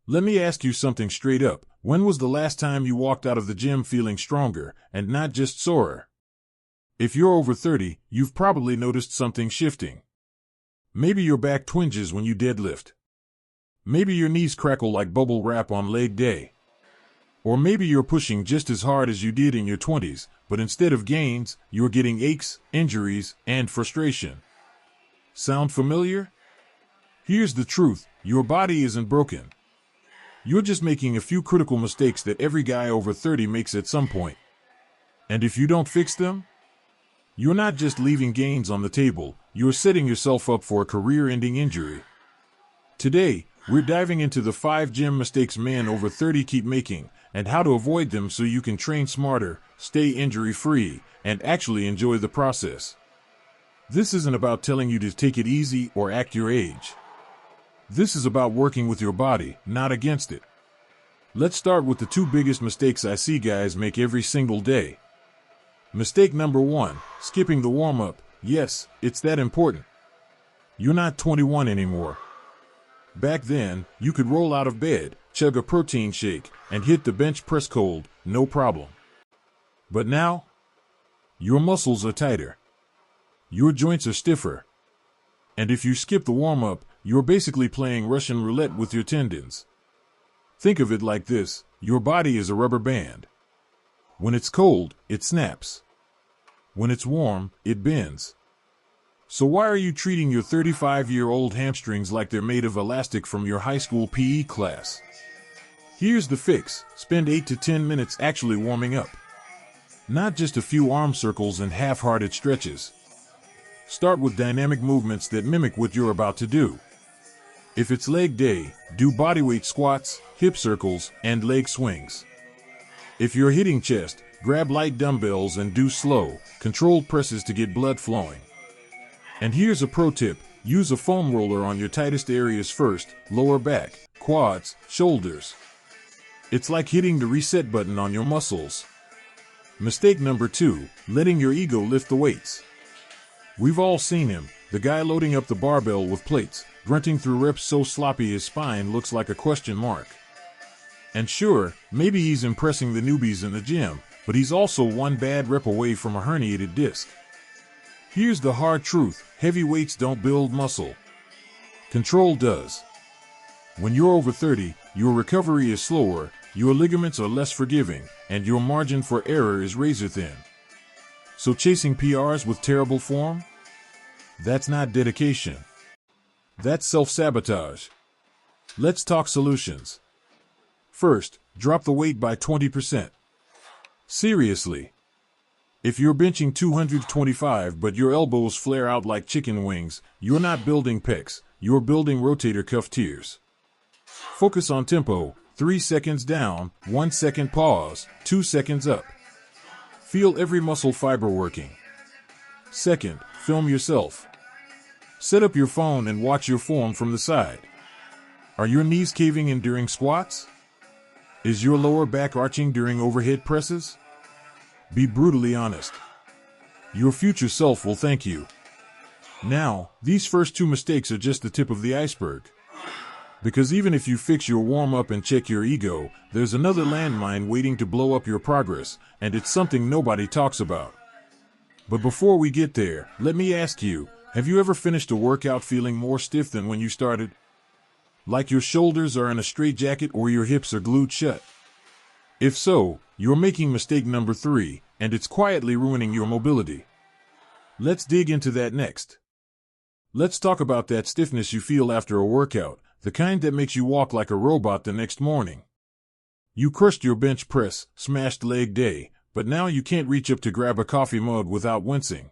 Let me ask you something straight up. When was the last time you walked out of the gym feeling stronger, and not just sorer? If you're over 30, you've probably noticed something shifting. Maybe your back twinges when you deadlift. Maybe your knees crackle like bubble wrap on leg day. Or maybe you're pushing just as hard as you did in your 20s, but instead of gains, you're getting aches, injuries, and frustration. Sound familiar? Here's the truth, your body isn't broken. You're just making a few critical mistakes that every guy over 30 makes at some point. And if you don't fix them, you're not just leaving gains on the table, you're setting yourself up for a career-ending injury. Today, we're diving into the 5 gym mistakes men over 30 keep making, and how to avoid them so you can train smarter, stay injury-free, and actually enjoy the process. This isn't about telling you to take it easy or act your age. This is about working with your body, not against it. Let's start with the 2 biggest mistakes I see guys make every single day. Mistake number 1, skipping the warm-up. Yes, it's that important. You're not 21 anymore. Back then, you could roll out of bed, chug a protein shake, and hit the bench press cold, no problem. But now, your muscles are tighter. Your joints are stiffer. And if you skip the warm-up, you're basically playing Russian roulette with your tendons. Think of it like this, your body is a rubber band. When it's cold, it snaps. When it's warm, it bends. So why are you treating your 35-year-old hamstrings like they're made of elastic from your high school PE class? Here's the fix, spend 8 to 10 minutes actually warming up. Not just a few arm circles and half-hearted stretches. Start with dynamic movements that mimic what you're about to do. If it's leg day, do bodyweight squats, hip circles, and leg swings. If you're hitting chest, grab light dumbbells and do slow, controlled presses to get blood flowing. And here's a pro tip, use a foam roller on your tightest areas first, lower back, quads, shoulders. It's like hitting the reset button on your muscles. Mistake number 2, letting your ego lift the weights. We've all seen him, the guy loading up the barbell with plates, grunting through reps so sloppy his spine looks like a question mark. And sure, maybe he's impressing the newbies in the gym, but he's also one bad rep away from a herniated disc. Here's the hard truth, heavy weights don't build muscle. Control does. When you're over 30, your recovery is slower, your ligaments are less forgiving, and your margin for error is razor thin. So chasing PRs with terrible form? That's not dedication. That's self-sabotage. Let's talk solutions. First, drop the weight by 20%. Seriously. If you're benching 225 but your elbows flare out like chicken wings, you're not building pecs, you're building rotator cuff tears. Focus on tempo, 3 seconds down, 1 second pause, 2 seconds up. Feel every muscle fiber working. Second, film yourself. Set up your phone and watch your form from the side. Are your knees caving in during squats? Is your lower back arching during overhead presses? Be brutally honest. Your future self will thank you. Now, these first 2 mistakes are just the tip of the iceberg. Because even if you fix your warm-up and check your ego, there's another landmine waiting to blow up your progress, and it's something nobody talks about. But before we get there, let me ask you, have you ever finished a workout feeling more stiff than when you started? Like your shoulders are in a straitjacket or your hips are glued shut? If so, you're making mistake number 3, and it's quietly ruining your mobility. Let's dig into that next. Let's talk about that stiffness you feel after a workout, the kind that makes you walk like a robot the next morning. You crushed your bench press, smashed leg day, but now you can't reach up to grab a coffee mug without wincing.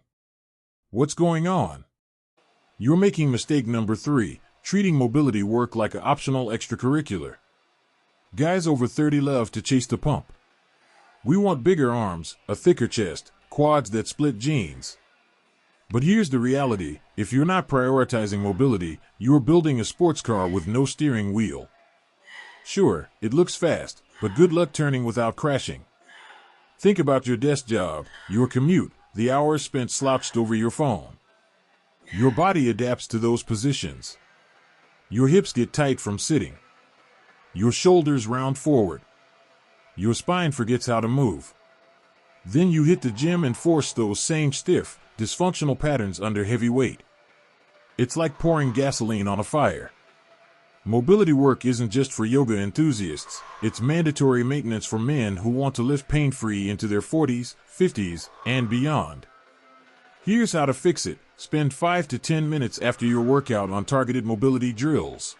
What's going on? You're making mistake number 3, treating mobility work like an optional extracurricular. Guys over 30 love to chase the pump. We want bigger arms, a thicker chest, quads that split jeans. But here's the reality, if you're not prioritizing mobility, you're building a sports car with no steering wheel. Sure, it looks fast, but good luck turning without crashing. Think about your desk job, your commute, the hours spent slouched over your phone. Your body adapts to those positions. Your hips get tight from sitting. Your shoulders round forward. Your spine forgets how to move. Then you hit the gym and force those same stiff, dysfunctional patterns under heavy weight. It's like pouring gasoline on a fire. Mobility work isn't just for yoga enthusiasts. It's mandatory maintenance for men who want to live pain-free into their 40s, 50s, and beyond. Here's how to fix it. Spend 5 to 10 minutes after your workout on targeted mobility drills.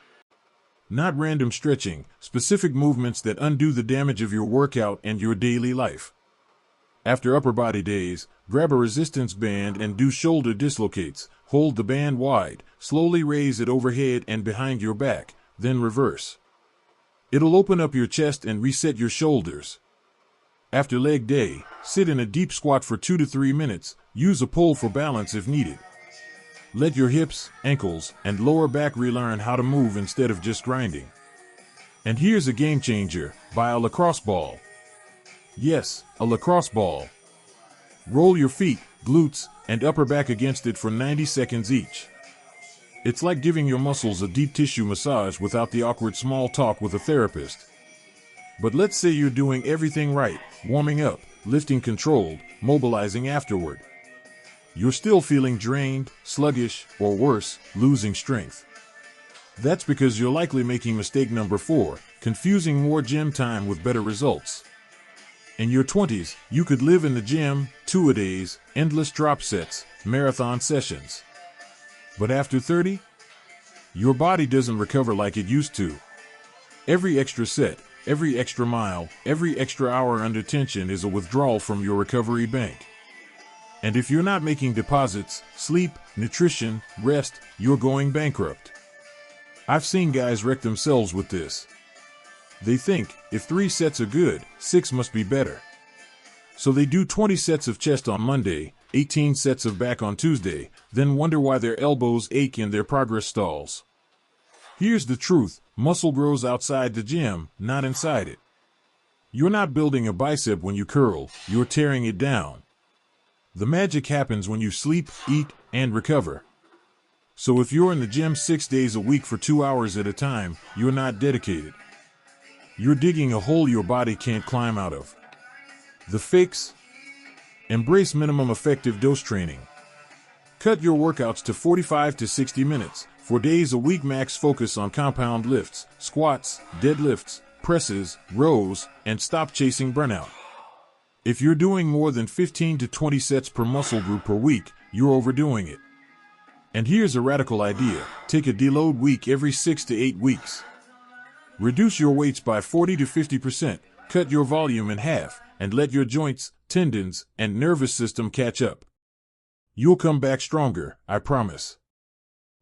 Not random stretching, specific movements that undo the damage of your workout and your daily life. After upper body days, grab a resistance band and do shoulder dislocates. Hold the band wide, slowly raise it overhead and behind your back, then reverse. It'll open up your chest and reset your shoulders. After leg day, sit in a deep squat for 2 to 3 minutes. Use a pull for balance if needed. Let your hips, ankles, and lower back relearn how to move instead of just grinding. And here's a game changer. Buy a lacrosse ball. Yes, a lacrosse ball. Roll your feet, glutes, and upper back against it for 90 seconds each. It's like giving your muscles a deep tissue massage without the awkward small talk with a therapist. But let's say you're doing everything right, warming up, lifting controlled, mobilizing afterward. You're still feeling drained, sluggish, or worse, losing strength. That's because you're likely making mistake number 4, confusing more gym time with better results. In your 20s, you could live in the gym, 2-a-days, endless drop sets, marathon sessions. But after 30, your body doesn't recover like it used to. Every extra set, every extra mile, every extra hour under tension is a withdrawal from your recovery bank. And if you're not making deposits, sleep, nutrition, rest, you're going bankrupt. I've seen guys wreck themselves with this. They think, if 3 sets are good, 6 must be better. So they do 20 sets of chest on Monday, 18 sets of back on Tuesday, then wonder why their elbows ache and their progress stalls. Here's the truth, muscle grows outside the gym, not inside it. You're not building a bicep when you curl, you're tearing it down. The magic happens when you sleep, eat, and recover. So if you're in the gym 6 days a week for 2 hours at a time, you're not dedicated. You're digging a hole your body can't climb out of. The fix? Embrace minimum effective dose training. Cut your workouts to 45 to 60 minutes. 4 days a week max focus on compound lifts, squats, deadlifts, presses, rows, and stop chasing burnout. If you're doing more than 15 to 20 sets per muscle group per week, you're overdoing it. And here's a radical idea. Take a deload week every 6 to 8 weeks. Reduce your weights by 40 to 50%, cut your volume in half, and let your joints, tendons, and nervous system catch up. You'll come back stronger, I promise.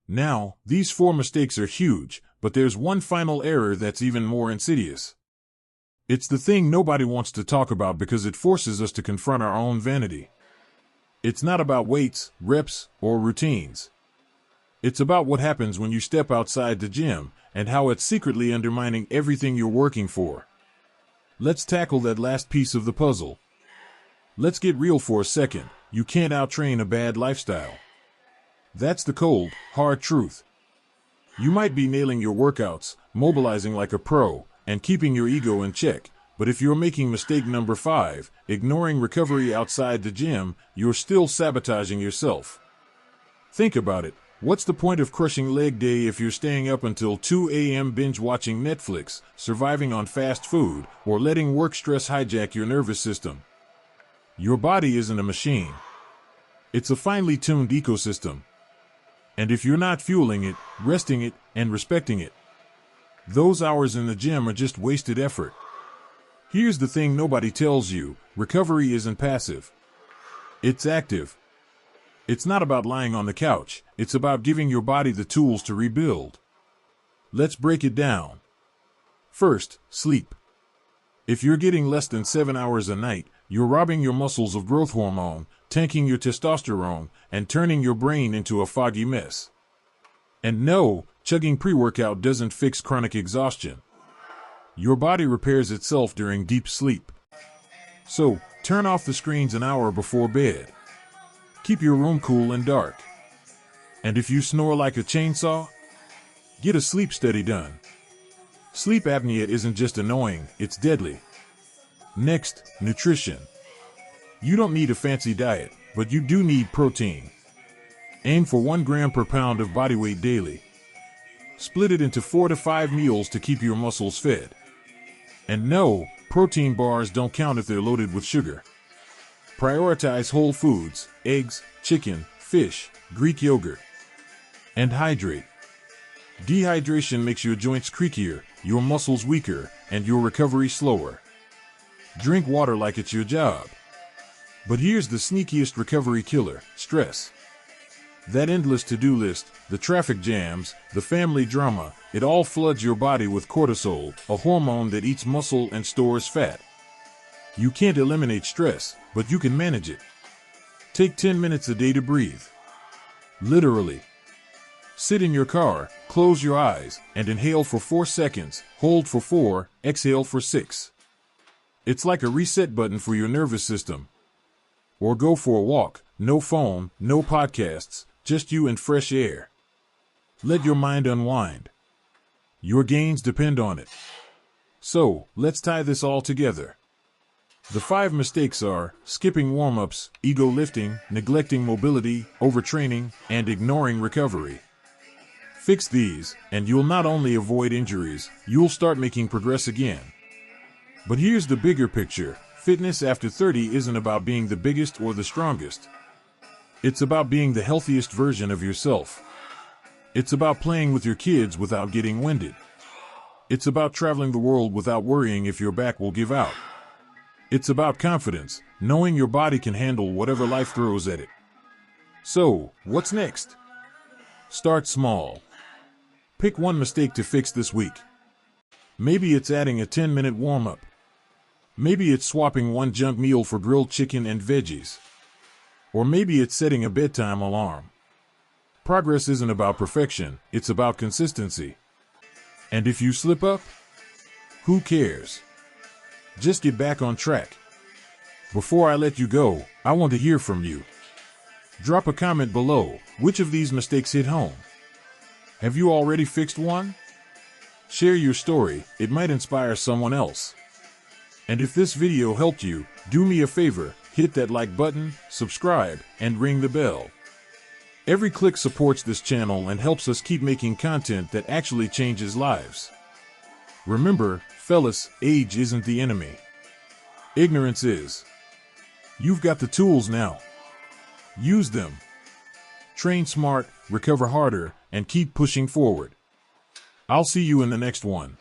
Now, these 4 mistakes are huge, but there's one final error that's even more insidious. It's the thing nobody wants to talk about because it forces us to confront our own vanity. It's not about weights, reps, or routines. It's about what happens when you step outside the gym and how it's secretly undermining everything you're working for. Let's tackle that last piece of the puzzle. Let's get real for a second. You can't outtrain a bad lifestyle. That's the cold, hard truth. You might be nailing your workouts, mobilizing like a pro, and keeping your ego in check, but if you're making mistake number 5, ignoring recovery outside the gym, you're still sabotaging yourself. Think about it. What's the point of crushing leg day if you're staying up until 2 a.m. binge-watching Netflix, surviving on fast food, or letting work stress hijack your nervous system? Your body isn't a machine. It's a finely tuned ecosystem. And if you're not fueling it, resting it, and respecting it, those hours in the gym are just wasted effort. Here's the thing nobody tells you, recovery isn't passive. It's active. It's not about lying on the couch, it's about giving your body the tools to rebuild. Let's break it down. First, sleep. If you're getting less than 7 hours a night, you're robbing your muscles of growth hormone, tanking your testosterone, and turning your brain into a foggy mess. And no, chugging pre-workout doesn't fix chronic exhaustion. Your body repairs itself during deep sleep. So, turn off the screens an hour before bed. Keep your room cool and dark. And if you snore like a chainsaw, get a sleep study done. Sleep apnea isn't just annoying, it's deadly. Next, nutrition. You don't need a fancy diet, but you do need protein. Aim for 1 gram per pound of body weight daily. Split it into 4 to 5 meals to keep your muscles fed. And no, protein bars don't count if they're loaded with sugar. Prioritize whole foods, eggs, chicken, fish, Greek yogurt. And hydrate. Dehydration makes your joints creakier, your muscles weaker, and your recovery slower. Drink water like it's your job. But here's the sneakiest recovery killer: stress. That endless to-do list, the traffic jams, the family drama, it all floods your body with cortisol, a hormone that eats muscle and stores fat. You can't eliminate stress, but you can manage it. Take 10 minutes a day to breathe. Literally. Sit in your car, close your eyes, and inhale for 4 seconds, hold for 4, exhale for 6. It's like a reset button for your nervous system. Or go for a walk, no phone, no podcasts, just you and fresh air. Let your mind unwind. Your gains depend on it. So, let's tie this all together. The 5 mistakes are skipping warm-ups, ego lifting, neglecting mobility, overtraining, and ignoring recovery. Fix these, and you'll not only avoid injuries, you'll start making progress again. But here's the bigger picture. Fitness after 30 isn't about being the biggest or the strongest. It's about being the healthiest version of yourself. It's about playing with your kids without getting winded. It's about traveling the world without worrying if your back will give out. It's about confidence, knowing your body can handle whatever life throws at it. So, what's next? Start small. Pick one mistake to fix this week. Maybe it's adding a 10-minute warm-up. Maybe it's swapping one junk meal for grilled chicken and veggies. Or maybe it's setting a bedtime alarm. Progress isn't about perfection, it's about consistency. And if you slip up, who cares? Just get back on track. Before I let you go, I want to hear from you. Drop a comment below. Which of these mistakes hit home? Have you already fixed one? Share your story, it might inspire someone else. And if this video helped you, do me a favor, hit that like button, subscribe, and ring the bell. Every click supports this channel and helps us keep making content that actually changes lives. Remember, fellas, age isn't the enemy. Ignorance is. You've got the tools now. Use them. Train smart, recover harder, and keep pushing forward. I'll see you in the next one.